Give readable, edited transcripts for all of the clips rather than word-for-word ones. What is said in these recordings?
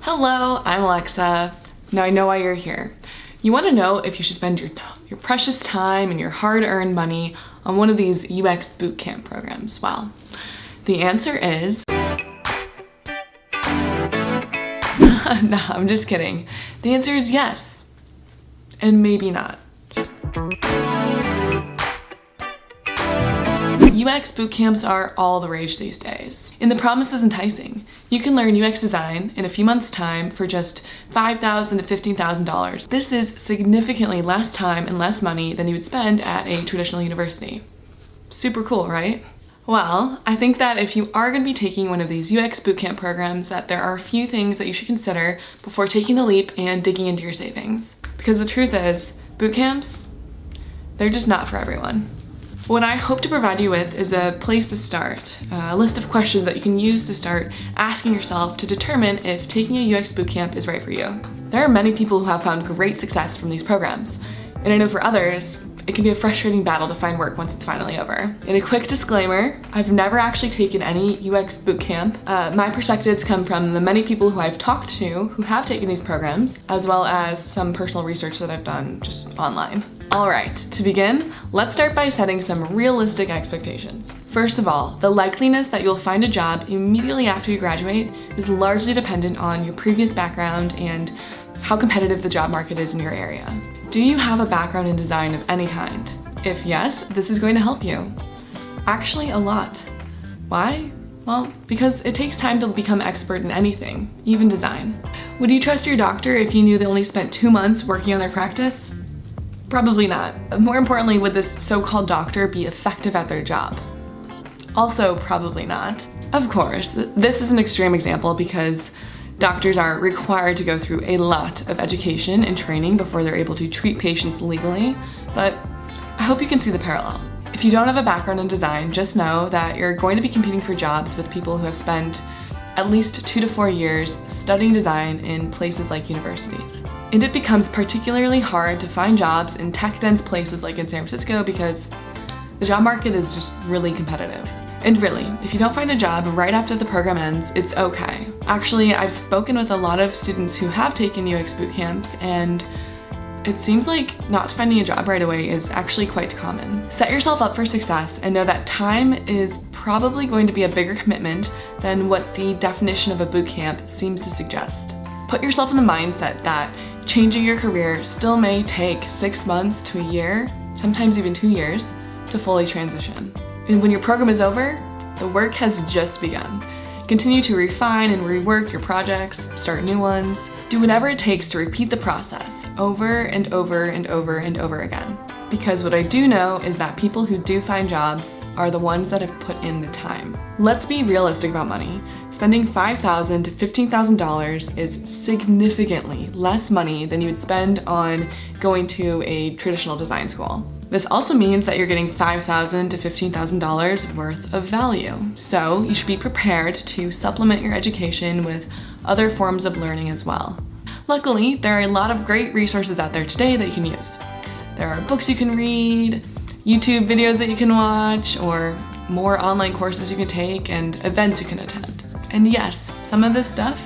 Hello, I'm Alexa. Now I know why you're here. You want to know if you should spend your precious time and your hard-earned money on one of these UX Bootcamp programs. Well, the answer is... No, I'm just kidding. The answer is yes, and maybe not. UX bootcamps are all the rage these days, and the promise is enticing. You can learn UX design in a few months' time for just $5,000 to $15,000. This is significantly less time and less money than you would spend at a traditional university. Super cool, right? Well, I think that if you are going to be taking one of these UX bootcamp programs, that there are a few things that you should consider before taking the leap and digging into your savings. Because the truth is, bootcamps, they're just not for everyone. What I hope to provide you with is a place to start, a list of questions that you can use to start asking yourself to determine if taking a UX bootcamp is right for you. There are many people who have found great success from these programs, and I know for others, it can be a frustrating battle to find work once it's finally over. And a quick disclaimer, I've never actually taken any UX bootcamp. My perspectives come from the many people who I've talked to who have taken these programs, as well as some personal research that I've done just online. All right, to begin, let's start by setting some realistic expectations. First of all, the likeliness that you'll find a job immediately after you graduate is largely dependent on your previous background and how competitive the job market is in your area. Do you have a background in design of any kind? If yes, this is going to help you. Actually, a lot. Why? Well, because it takes time to become expert in anything, even design. Would you trust your doctor if you knew they only spent 2 months working on their practice? Probably not. More importantly, would this so-called doctor be effective at their job? Also, probably not. Of course, this is an extreme example because doctors are required to go through a lot of education and training before they're able to treat patients legally, but I hope you can see the parallel. If you don't have a background in design, just know that you're going to be competing for jobs with people who have spent at least 2 to 4 years studying design in places like universities. And it becomes particularly hard to find jobs in tech-dense places like in San Francisco because the job market is just really competitive. And really, if you don't find a job right after the program ends, it's okay. Actually, I've spoken with a lot of students who have taken UX bootcamps, and it seems like not finding a job right away is actually quite common. Set yourself up for success and know that time is probably going to be a bigger commitment than what the definition of a bootcamp seems to suggest. Put yourself in the mindset that changing your career still may take 6 months to a year, sometimes even 2 years, to fully transition. And when your program is over, the work has just begun. Continue to refine and rework your projects, start new ones. Do whatever it takes to repeat the process over and over and over and over again. Because what I do know is that people who do find jobs are the ones that have put in the time. Let's be realistic about money. Spending $5,000 to $15,000 is significantly less money than you would spend on going to a traditional design school. This also means that you're getting $5,000 to $15,000 worth of value. So you should be prepared to supplement your education with other forms of learning as well. Luckily, there are a lot of great resources out there today that you can use. There are books you can read, YouTube videos that you can watch, or more online courses you can take and events you can attend. And yes, some of this stuff,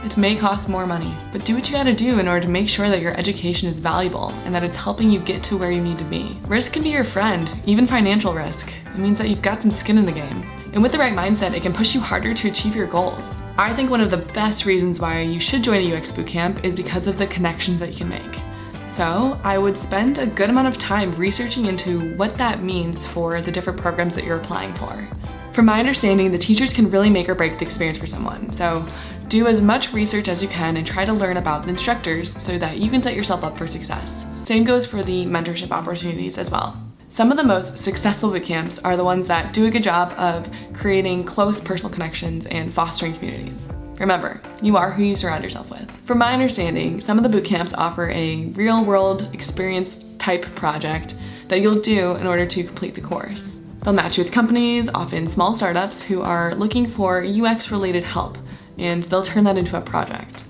it may cost more money, but do what you gotta do in order to make sure that your education is valuable and that it's helping you get to where you need to be. Risk can be your friend, even financial risk. It means that you've got some skin in the game. And with the right mindset, it can push you harder to achieve your goals. I think one of the best reasons why you should join a UX bootcamp is because of the connections that you can make. So I would spend a good amount of time researching into what that means for the different programs that you're applying for. From my understanding, the teachers can really make or break the experience for someone. So do as much research as you can and try to learn about the instructors so that you can set yourself up for success. Same goes for the mentorship opportunities as well. Some of the most successful bootcamps are the ones that do a good job of creating close personal connections and fostering communities. Remember, you are who you surround yourself with. From my understanding, some of the bootcamps offer a real-world experience type project that you'll do in order to complete the course. They'll match you with companies, often small startups, who are looking for UX-related help, and they'll turn that into a project.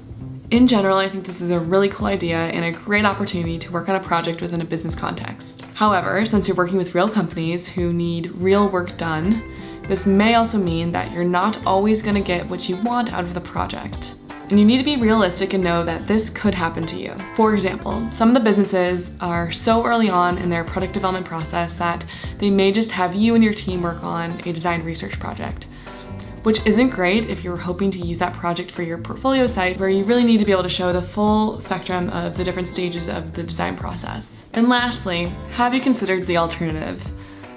In general, I think this is a really cool idea and a great opportunity to work on a project within a business context. However, since you're working with real companies who need real work done, this may also mean that you're not always going to get what you want out of the project. And you need to be realistic and know that this could happen to you. For example, some of the businesses are so early on in their product development process that they may just have you and your team work on a design research project, which isn't great if you're hoping to use that project for your portfolio site, where you really need to be able to show the full spectrum of the different stages of the design process. And lastly, have you considered the alternative?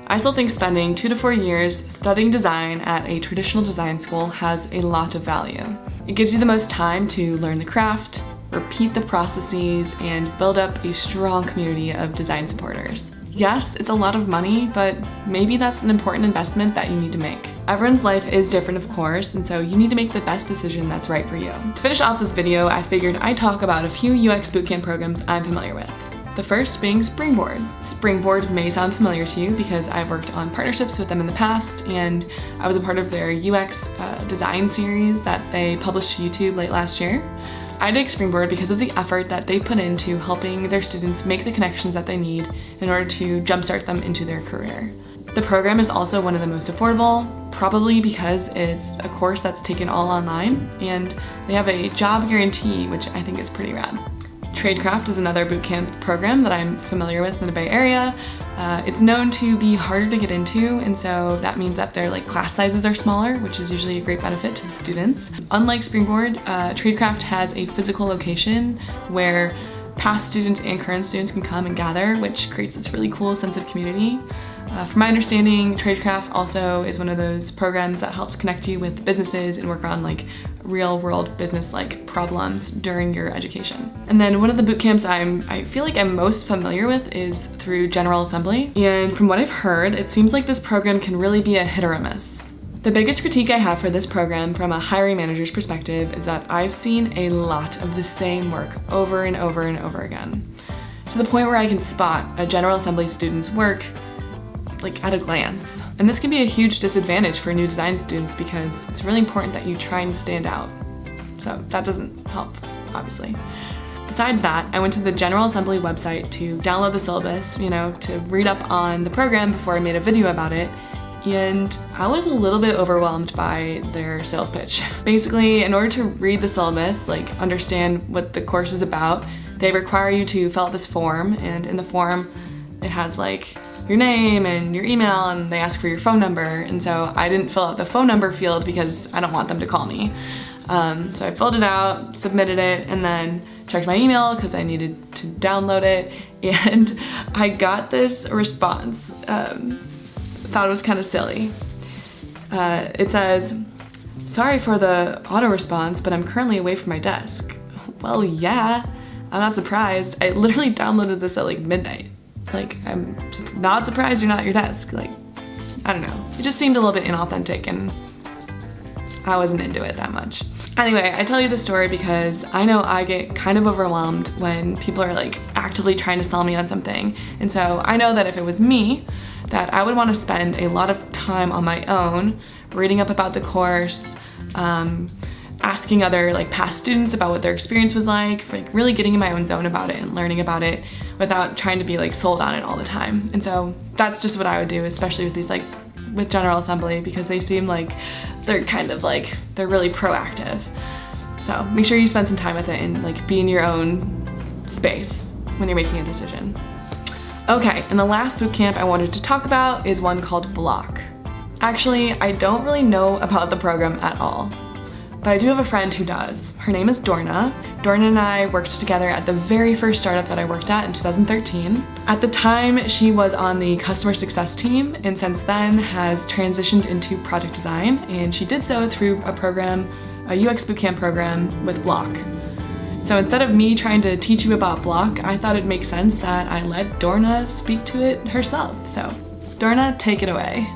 I still think spending 2 to 4 years studying design at a traditional design school has a lot of value. It gives you the most time to learn the craft, repeat the processes, and build up a strong community of design supporters. Yes, it's a lot of money, but maybe that's an important investment that you need to make. Everyone's life is different, of course, and so you need to make the best decision that's right for you. To finish off this video, I figured I'd talk about a few UX Bootcamp programs I'm familiar with. The first being Springboard. Springboard may sound familiar to you because I've worked on partnerships with them in the past, and I was a part of their UX design series that they published to YouTube late last year. I dig Springboard because of the effort that they put into helping their students make the connections that they need in order to jumpstart them into their career. The program is also one of the most affordable, probably because it's a course that's taken all online, and they have a job guarantee, which I think is pretty rad. Tradecraft is another bootcamp program that I'm familiar with in the Bay Area. It's known to be harder to get into, and so that means that their class sizes are smaller, which is usually a great benefit to the students. Unlike Springboard, Tradecraft has a physical location where past students and current students can come and gather, which creates this really cool sense of community. From my understanding, Tradecraft also is one of those programs that helps connect you with businesses and work on real world business problems during your education. And then one of the boot camps I feel like I'm most familiar with is through General Assembly. And from what I've heard, it seems like this program can really be a hit or a miss. The biggest critique I have for this program from a hiring manager's perspective is that I've seen a lot of the same work over and over and over again, to the point where I can spot a General Assembly student's work at a glance. And this can be a huge disadvantage for new design students because it's really important that you try and stand out. So that doesn't help, obviously. Besides that, I went to the General Assembly website to download the syllabus, to read up on the program before I made a video about it, and I was a little bit overwhelmed by their sales pitch. Basically, in order to read the syllabus, understand what the course is about, they require you to fill out this form, and in the form, it has your name and your email, and they ask for your phone number. And so I didn't fill out the phone number field because I don't want them to call me. So I filled it out, submitted it, and then checked my email because I needed to download it. And I got this response. Thought it was kind of silly. It says, "Sorry for the auto response, but I'm currently away from my desk." Well, yeah, I'm not surprised. I literally downloaded this at midnight. I'm not surprised you're not at your desk. I don't know. It just seemed a little bit inauthentic, and I wasn't into it that much. Anyway, I tell you the story because I know I get kind of overwhelmed when people are actively trying to sell me on something. And so I know that if it was me, that I would want to spend a lot of time on my own, reading up about the course, asking other past students about what their experience was like, really getting in my own zone about it and learning about it without trying to be sold on it all the time. And so that's just what I would do, especially with these with General Assembly, because they seem they're kind of they're really proactive. So make sure you spend some time with it and be in your own space when you're making a decision. Okay, and the last bootcamp I wanted to talk about is one called Block. Actually, I don't really know about the program at all, but I do have a friend who does. Her name is Dorna. Dorna and I worked together at the very first startup that I worked at in 2013. At the time, she was on the customer success team, and since then has transitioned into product design, and she did so through a program, a UX Bootcamp program with Block. So instead of me trying to teach you about Block, I thought it'd make sense that I let Dorna speak to it herself. So Dorna, take it away.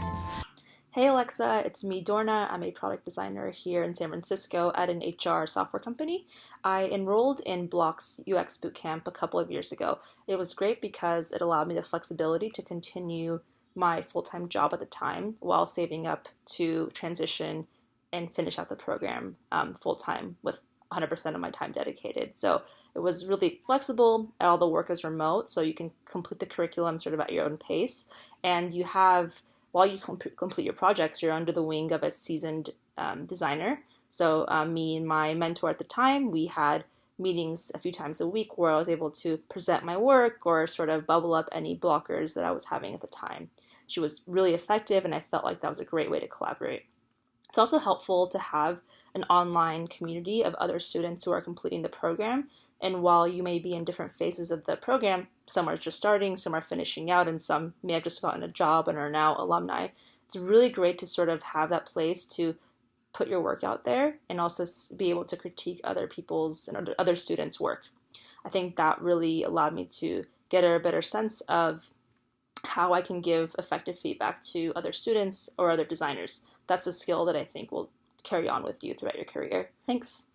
Hey Alexa, it's me Dorna. I'm a product designer here in San Francisco at an HR software company. I enrolled in Block's UX Bootcamp a couple of years ago. It was great because it allowed me the flexibility to continue my full-time job at the time while saving up to transition and finish out the program full-time with 100% of my time dedicated. So it was really flexible. All the work is remote, so you can complete the curriculum sort of at your own pace. And while you complete your projects, you're under the wing of a seasoned designer So me and my mentor at the time, we had meetings a few times a week where I was able to present my work or sort of bubble up any blockers that I was having at the time. She was really effective, and I felt like that was a great way to collaborate. It's also helpful to have an online community of other students who are completing the program. And while you may be in different phases of the program, some are just starting, some are finishing out, and some may have just gotten a job and are now alumni, it's really great to sort of have that place to put your work out there and also be able to critique other people's and other students' work. I think that really allowed me to get a better sense of how I can give effective feedback to other students or other designers. That's a skill that I think will carry on with you throughout your career. Thanks.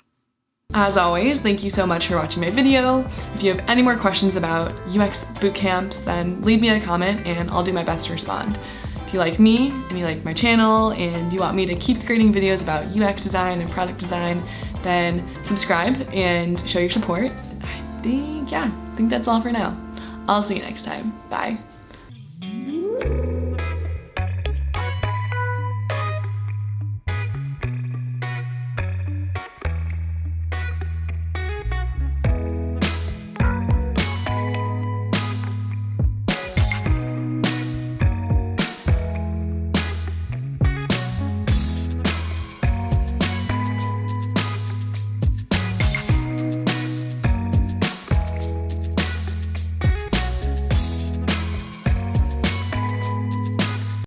As always, thank you so much for watching my video. If you have any more questions about UX bootcamps, then leave me a comment and I'll do my best to respond. If you like me and you like my channel and you want me to keep creating videos about UX design and product design, then subscribe and show your support. I think that's all for now. I'll see you next time. Bye.